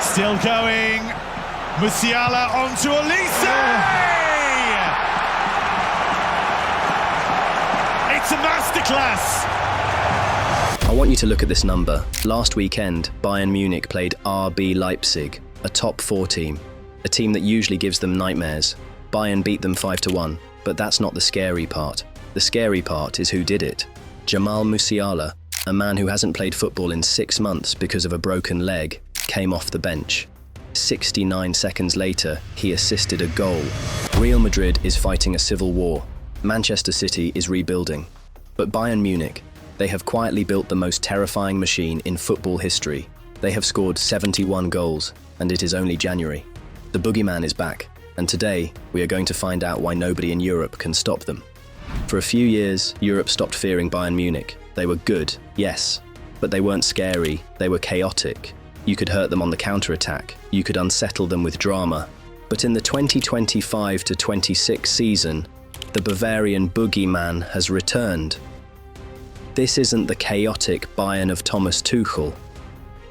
Still going. Musiala onto Elise! It's a masterclass! I want you to look at this number. Last weekend, Bayern Munich played RB Leipzig, a top 4 team, a team that usually gives them nightmares. Bayern beat them 5-1, but that's not the scary part. The scary part is who did it. Jamal Musiala, a man who hasn't played football in 6 months because of a broken leg, came off the bench. 69 seconds later, he assisted a goal. Real Madrid is fighting a civil war. Manchester City is rebuilding. But Bayern Munich, they have quietly built the most terrifying machine in football history. They have scored 71 goals, and it is only January. The Boogeyman is back, and today we are going to find out why nobody in Europe can stop them. For a few years, Europe stopped fearing Bayern Munich. They were good, yes, but they weren't scary, they were chaotic. You could hurt them on the counter-attack, you could unsettle them with drama. But in the 2025-26 season, the Bavarian Boogeyman has returned. This isn't the chaotic Bayern of Thomas Tuchel,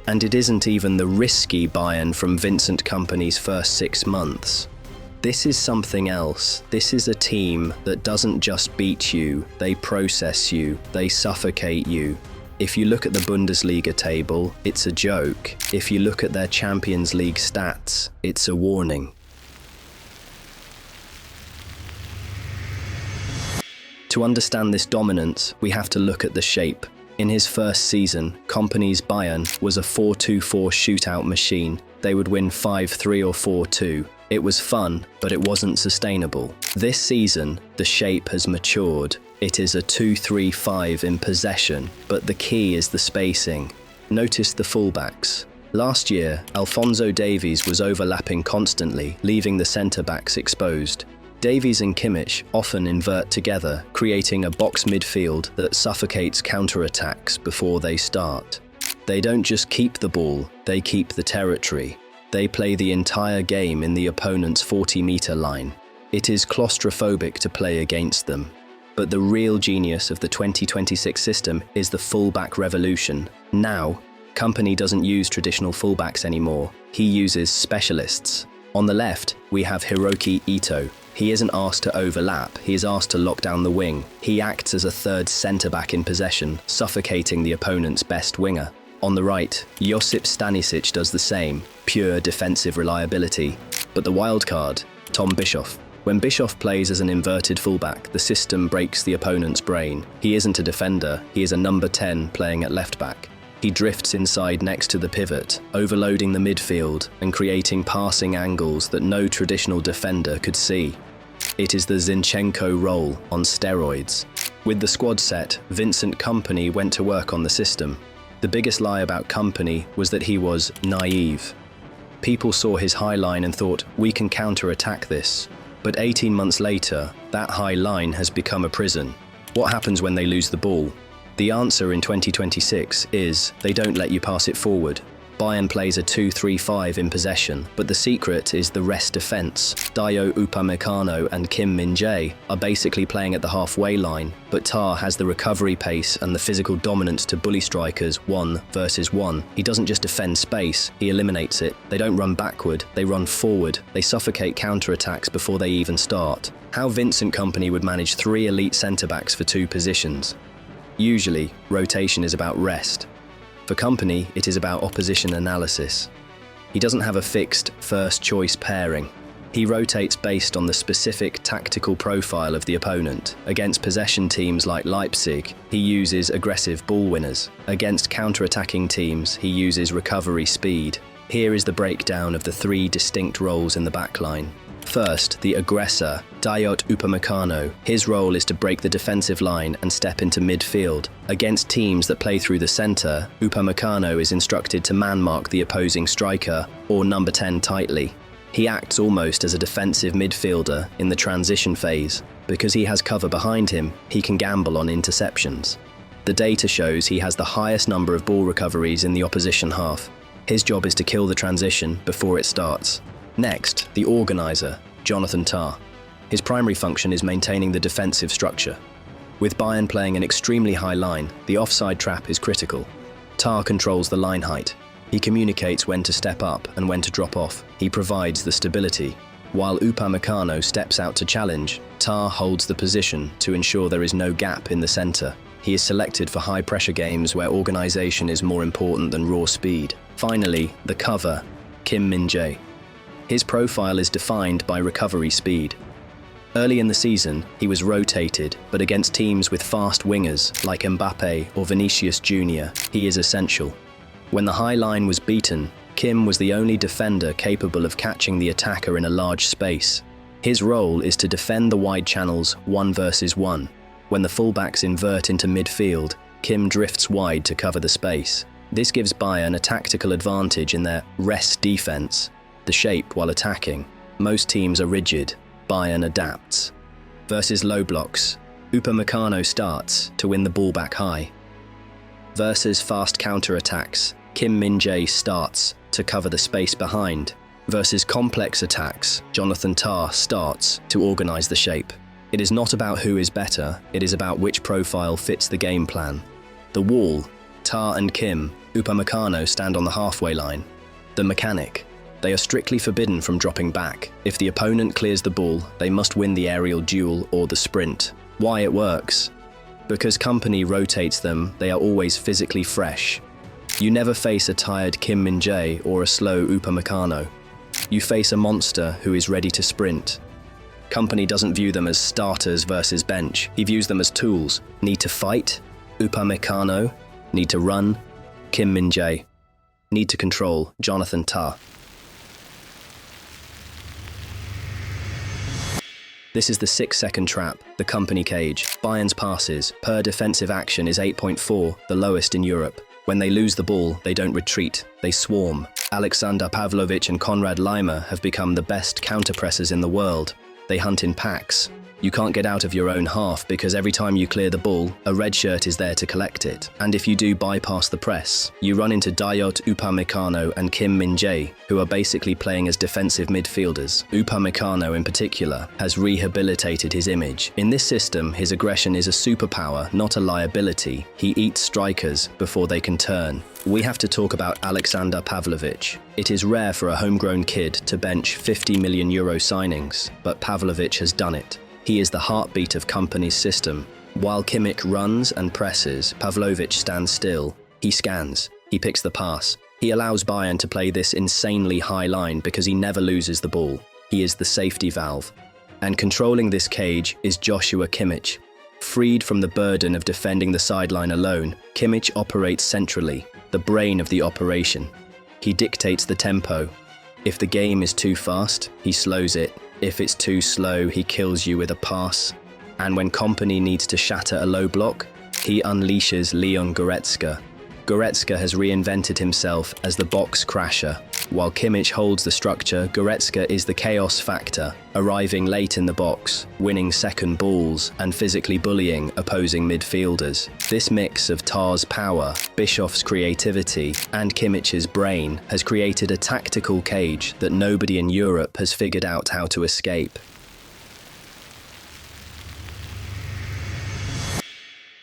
and it isn't even the risky Bayern from Vincent Kompany's first 6 months. This is something else. This is a team that doesn't just beat you, they process you, they suffocate you. If you look at the Bundesliga table, it's a joke. If you look at their Champions League stats, it's a warning. To understand this dominance, we have to look at the shape. In his first season, Kompany's Bayern was a 4-2-4 shootout machine. They would win 5-3 or 4-2. It was fun, but it wasn't sustainable. This season, the shape has matured. It is a 2-3-5 in possession, but the key is the spacing. Notice the fullbacks. Last year, Alphonso Davies was overlapping constantly, leaving the centre-backs exposed. Davies and Kimmich often invert together, creating a box midfield that suffocates counter-attacks before they start. They don't just keep the ball, they keep the territory. They play the entire game in the opponent's 40-metre line. It is claustrophobic to play against them. But the real genius of the 2026 system is the fullback revolution. Now, Kompany doesn't use traditional fullbacks anymore. He uses specialists. On the left, we have Hiroki Ito. He isn't asked to overlap, he is asked to lock down the wing. He acts as a third centre-back in possession, suffocating the opponent's best winger. On the right, Josip Stanisic does the same, pure defensive reliability. But the wild card, Tom Bischoff. When Bischoff plays as an inverted fullback, the system breaks the opponent's brain. He isn't a defender, he is a number 10 playing at left back. He drifts inside next to the pivot, overloading the midfield and creating passing angles that no traditional defender could see. It is the Zinchenko role on steroids. With the squad set, Vincent Kompany went to work on the system. The biggest lie about Kompany was that he was naive. People saw his high line and thought, we can counter-attack this. But 18 months later, that high line has become a prison. What happens when they lose the ball? The answer in 2026 is they don't let you pass it forward. Bayern plays a 2-3-5 in possession, but the secret is the rest defence. Dayot Upamecano and Kim Min-jae are basically playing at the halfway line, but Tah has the recovery pace and the physical dominance to bully strikers 1 versus 1. He doesn't just defend space, he eliminates it. They don't run backward, they run forward. They suffocate counter-attacks before they even start. How Vincent Kompany would manage 3 elite centre-backs for 2 positions. Usually, rotation is about rest. For Kompany, it is about opposition analysis. He doesn't have a fixed first-choice pairing. He rotates based on the specific tactical profile of the opponent. Against possession teams like Leipzig, he uses aggressive ball winners. Against counter-attacking teams, he uses recovery speed. Here is the breakdown of the 3 distinct roles in the backline. First, the aggressor, Dayot Upamecano. His role is to break the defensive line and step into midfield. Against teams that play through the centre, Upamecano is instructed to man-mark the opposing striker, or number 10 tightly. He acts almost as a defensive midfielder in the transition phase. Because he has cover behind him, he can gamble on interceptions. The data shows he has the highest number of ball recoveries in the opposition half. His job is to kill the transition before it starts. Next, the organiser, Jonathan Tah. His primary function is maintaining the defensive structure. With Bayern playing an extremely high line, the offside trap is critical. Tah controls the line height. He communicates when to step up and when to drop off. He provides the stability. While Upamecano steps out to challenge, Tar holds the position to ensure there is no gap in the centre. He is selected for high-pressure games where organisation is more important than raw speed. Finally, the cover, Kim Min-jae. His profile is defined by recovery speed. Early in the season, he was rotated, but against teams with fast wingers like Mbappe or Vinicius Jr., he is essential. When the high line was beaten, Kim was the only defender capable of catching the attacker in a large space. His role is to defend the wide channels 1 versus 1. When the fullbacks invert into midfield, Kim drifts wide to cover the space. This gives Bayern a tactical advantage in their rest defense, the shape while attacking. Most teams are rigid, Bayern adapts. Versus low blocks, Upamecano starts to win the ball back high. Versus fast counter-attacks, Kim Min-jae starts to cover the space behind. Versus complex attacks, Jonathan Tah starts to organise the shape. It is not about who is better, it is about which profile fits the game plan. The wall, Tah and Kim, Upamecano stand on the halfway line. The mechanic, they are strictly forbidden from dropping back. If the opponent clears the ball, they must win the aerial duel or the sprint. Why it works? Because Kompany rotates them, they are always physically fresh. You never face a tired Kim Min-jae or a slow Upamecano. You face a monster who is ready to sprint. Kompany doesn't view them as starters versus bench. He views them as tools. Need to fight? Upamecano. Need to run? Kim Min-jae. Need to control? Jonathan Tah. This is the 6-second trap, the Kompany cage. Bayern's passes per defensive action is 8.4, the lowest in Europe. When they lose the ball, they don't retreat, they swarm. Alexander Pavlovich and Konrad Laimer have become the best counter-pressers in the world. They hunt in packs. You can't get out of your own half because every time you clear the ball, a red shirt is there to collect it. And if you do bypass the press, you run into Dayot Upamecano and Kim Min-jae, who are basically playing as defensive midfielders. Upamecano in particular has rehabilitated his image. In this system, his aggression is a superpower, not a liability. He eats strikers before they can turn. We have to talk about Alexander Pavlovich. It is rare for a homegrown kid to bench €50 million signings, but Pavlovich has done it. He is the heartbeat of Kompany's system. While Kimmich runs and presses, Pavlovich stands still. He scans. He picks the pass. He allows Bayern to play this insanely high line because he never loses the ball. He is the safety valve. And controlling this cage is Joshua Kimmich. Freed from the burden of defending the sideline alone, Kimmich operates centrally, the brain of the operation. He dictates the tempo. If the game is too fast, he slows it. If it's too slow, he kills you with a pass. And when Kompany needs to shatter a low block, he unleashes Leon Goretzka. Goretzka has reinvented himself as the box crasher. While Kimmich holds the structure, Goretzka is the chaos factor, arriving late in the box, winning second balls, and physically bullying opposing midfielders. This mix of Tah's power, Bischoff's creativity, and Kimmich's brain has created a tactical cage that nobody in Europe has figured out how to escape.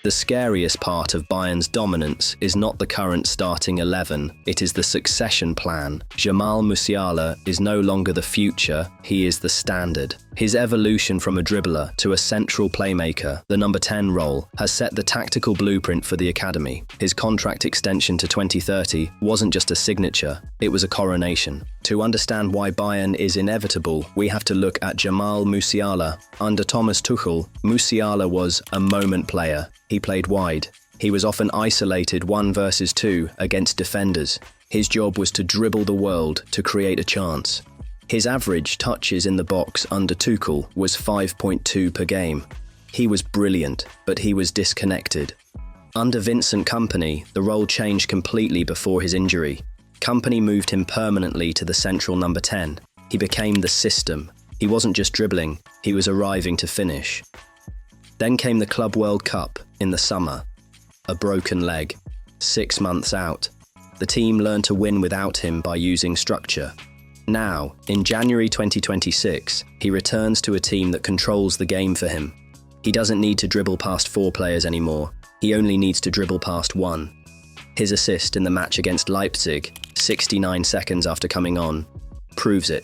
The scariest part of Bayern's dominance is not the current starting 11, it is the succession plan. Jamal Musiala is no longer the future, he is the standard. His evolution from a dribbler to a central playmaker, the number 10 role, has set the tactical blueprint for the academy. His contract extension to 2030 wasn't just a signature, it was a coronation. To understand why Bayern is inevitable, we have to look at Jamal Musiala. Under Thomas Tuchel, Musiala was a moment player. He played wide. He was often isolated 1 versus 2 against defenders. His job was to dribble the world to create a chance. His average touches in the box under Tuchel was 5.2 per game. He was brilliant, but he was disconnected. Under Vincent Kompany, the role changed completely before his injury. Kompany moved him permanently to the central number 10. He became the system. He wasn't just dribbling, he was arriving to finish. Then came the Club World Cup in the summer. A broken leg. 6 months out. The team learned to win without him by using structure. Now, in January 2026, he returns to a team that controls the game for him. He doesn't need to dribble past 4 players anymore. He only needs to dribble past 1. His assist in the match against Leipzig 69 seconds after coming on, proves it.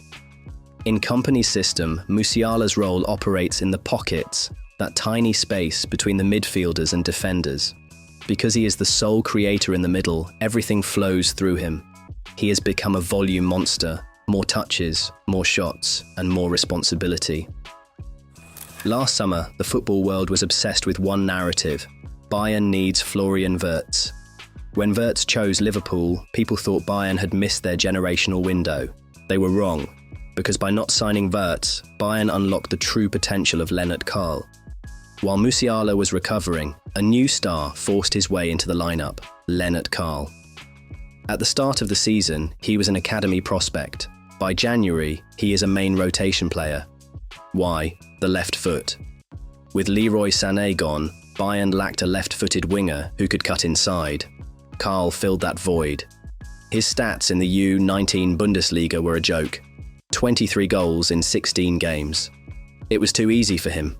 In Kompany's system, Musiala's role operates in the pockets, that tiny space between the midfielders and defenders. Because he is the sole creator in the middle, everything flows through him. He has become a volume monster, more touches, more shots, and more responsibility. Last summer, the football world was obsessed with one narrative: Bayern needs Florian Wirtz. When Wirtz chose Liverpool, people thought Bayern had missed their generational window. They were wrong, because by not signing Wirtz, Bayern unlocked the true potential of Lennart Karl. While Musiala was recovering, a new star forced his way into the lineup: Lennart Karl. At the start of the season, he was an academy prospect. By January, he is a main rotation player. Why? The left foot. With Leroy Sané gone, Bayern lacked a left-footed winger who could cut inside. Karl filled that void. His stats in the U19 Bundesliga were a joke: 23 goals in 16 games. It was too easy for him.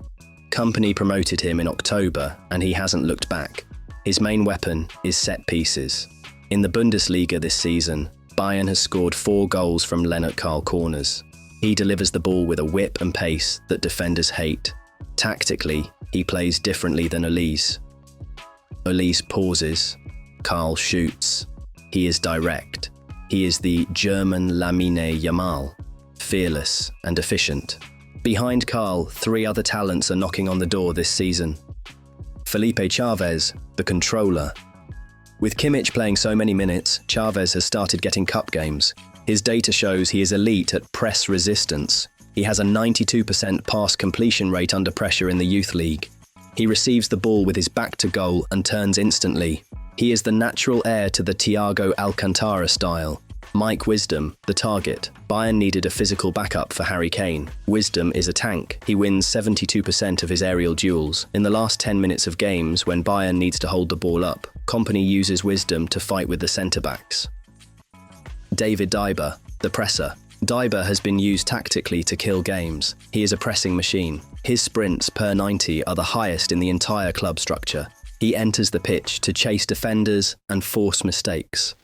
Kompany promoted him in October, and he hasn't looked back. His main weapon is set pieces. In the Bundesliga this season, Bayern has scored 4 goals from Lennart Karl corners. He delivers the ball with a whip and pace that defenders hate. Tactically, he plays differently than Olise. Olise pauses. Karl shoots. He is direct. He is the German Lamine Yamal, fearless and efficient. Behind Karl, 3 other talents are knocking on the door this season. Felipe Chavez, the controller. With Kimmich playing so many minutes, Chavez has started getting cup games. His data shows he is elite at press resistance. He has a 92% pass completion rate under pressure in the youth league. He receives the ball with his back to goal and turns instantly. He is the natural heir to the Thiago Alcantara style. Mike Wisdom, the target. Bayern needed a physical backup for Harry Kane. Wisdom is a tank. He wins 72% of his aerial duels. In the last 10 minutes of games, when Bayern needs to hold the ball up, Kompany uses Wisdom to fight with the centre-backs. David Daiber, the presser. Daiber has been used tactically to kill games. He is a pressing machine. His sprints per 90 are the highest in the entire club structure. He enters the pitch to chase defenders and force mistakes.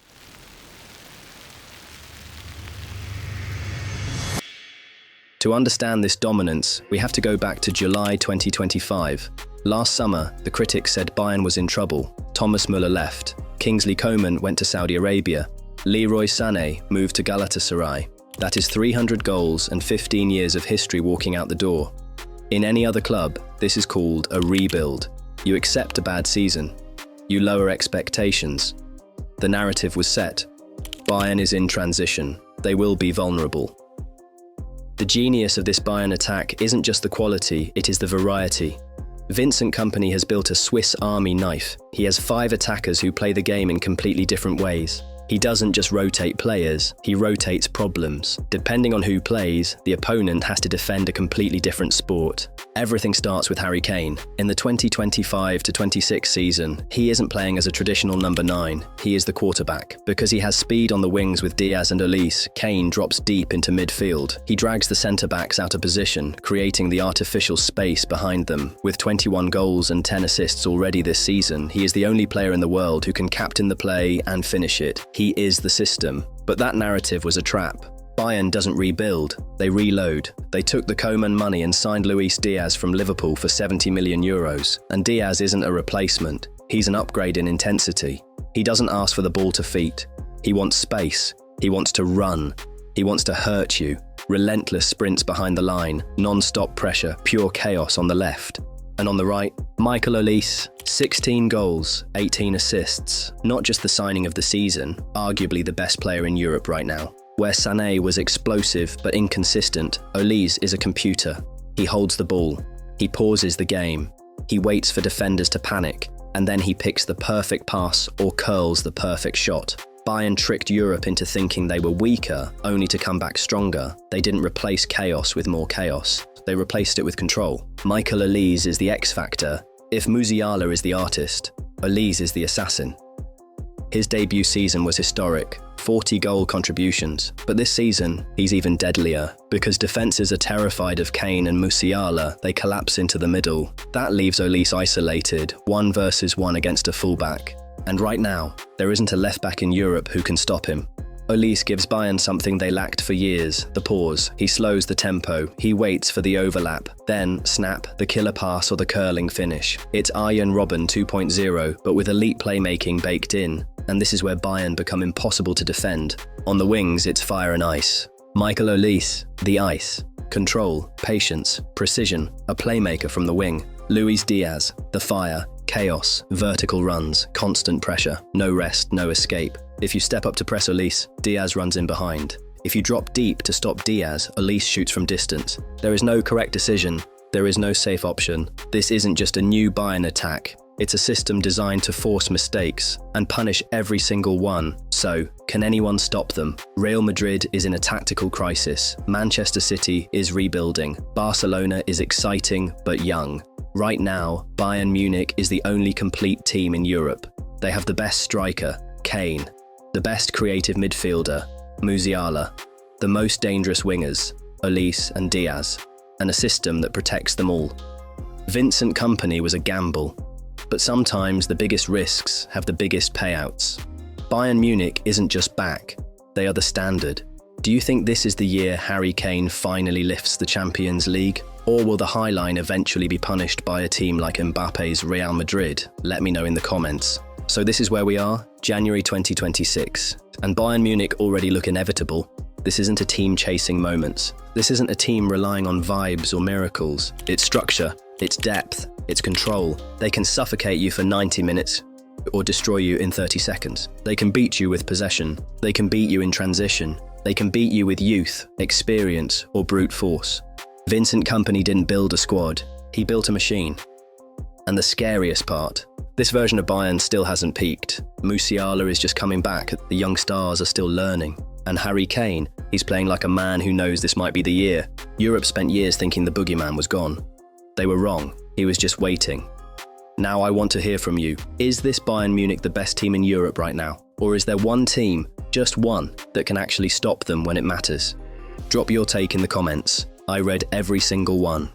To understand this dominance, we have to go back to July 2025. Last summer, the critics said Bayern was in trouble. Thomas Müller left. Kingsley Coman went to Saudi Arabia. Leroy Sané moved to Galatasaray. That is 300 goals and 15 years of history walking out the door. In any other club, this is called a rebuild. You accept a bad season. You lower expectations. The narrative was set. Bayern is in transition. They will be vulnerable. The genius of this Bayern attack isn't just the quality, it is the variety. Vincent Kompany has built a Swiss Army knife. He has 5 attackers who play the game in completely different ways. He doesn't just rotate players, he rotates problems. Depending on who plays, the opponent has to defend a completely different sport. Everything starts with Harry Kane. In the 2025-26 season, he isn't playing as a traditional number 9, he is the quarterback. Because he has speed on the wings with Diaz and Olise, Kane drops deep into midfield. He drags the centre-backs out of position, creating the artificial space behind them. With 21 goals and 10 assists already this season, he is the only player in the world who can captain the play and finish it. He is the system. But that narrative was a trap. Bayern doesn't rebuild, they reload. They took the Coman money and signed Luis Diaz from Liverpool for 70 million euros. And Diaz isn't a replacement, he's an upgrade in intensity. He doesn't ask for the ball to feet. He wants space, he wants to run, he wants to hurt you. Relentless sprints behind the line, non-stop pressure, pure chaos on the left. And on the right, Michael Olise, 16 goals, 18 assists. Not just the signing of the season, arguably the best player in Europe right now. Where Sané was explosive but inconsistent, Olise is a computer. He holds the ball. He pauses the game. He waits for defenders to panic, and then he picks the perfect pass or curls the perfect shot. Bayern tricked Europe into thinking they were weaker, only to come back stronger. They didn't replace chaos with more chaos. They replaced it with control. Michael Olise is the X factor. If Musiala is the artist, Olise is the assassin. His debut season was historic, 40 goal contributions, but this season, he's even deadlier. Because defences are terrified of Kane and Musiala, they collapse into the middle. That leaves Olise isolated, 1 versus 1 against a fullback. And right now, there isn't a left-back in Europe who can stop him. Olise gives Bayern something they lacked for years, the pause. He slows the tempo, he waits for the overlap, then, snap, the killer pass or the curling finish. It's Arjen Robben 2.0, but with elite playmaking baked in. And this is where Bayern become impossible to defend. On the wings, it's fire and ice. Michael Olise, the ice. Control, patience, precision, a playmaker from the wing. Luis Diaz, the fire, chaos, vertical runs, constant pressure, no rest, no escape. If you step up to press Olise, Diaz runs in behind. If you drop deep to stop Diaz, Olise shoots from distance. There is no correct decision. There is no safe option. This isn't just a new Bayern attack. It's a system designed to force mistakes and punish every single one. So, can anyone stop them? Real Madrid is in a tactical crisis. Manchester City is rebuilding. Barcelona is exciting but young. Right now, Bayern Munich is the only complete team in Europe. They have the best striker, Kane, the best creative midfielder, Musiala, the most dangerous wingers, Olise and Diaz, and a system that protects them all. Vincent Kompany was a gamble, but sometimes the biggest risks have the biggest payouts. Bayern Munich isn't just back, they are the standard. Do you think this is the year Harry Kane finally lifts the Champions League? Or will the High Line eventually be punished by a team like Mbappe's Real Madrid? Let me know in the comments. So this is where we are, January 2026. And Bayern Munich already look inevitable. This isn't a team chasing moments. This isn't a team relying on vibes or miracles. It's structure, it's depth, it's control. They can suffocate you for 90 minutes or destroy you in 30 seconds. They can beat you with possession. They can beat you in transition. They can beat you with youth, experience, or brute force. Vincent Kompany didn't build a squad, he built a machine. And the scariest part, this version of Bayern still hasn't peaked. Musiala is just coming back, the young stars are still learning. And Harry Kane, he's playing like a man who knows this might be the year. Europe spent years thinking the boogeyman was gone. They were wrong, he was just waiting. Now I want to hear from you. Is this Bayern Munich the best team in Europe right now? Or is there one team, just one, that can actually stop them when it matters? Drop your take in the comments. I read every single one.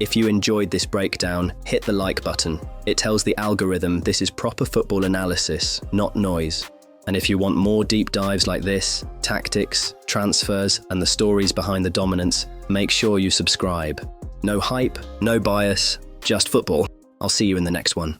If you enjoyed this breakdown, hit the like button. It tells the algorithm this is proper football analysis, not noise. And if you want more deep dives like this, tactics, transfers, and the stories behind the dominance, make sure you subscribe. No hype, no bias, just football. I'll see you in the next one.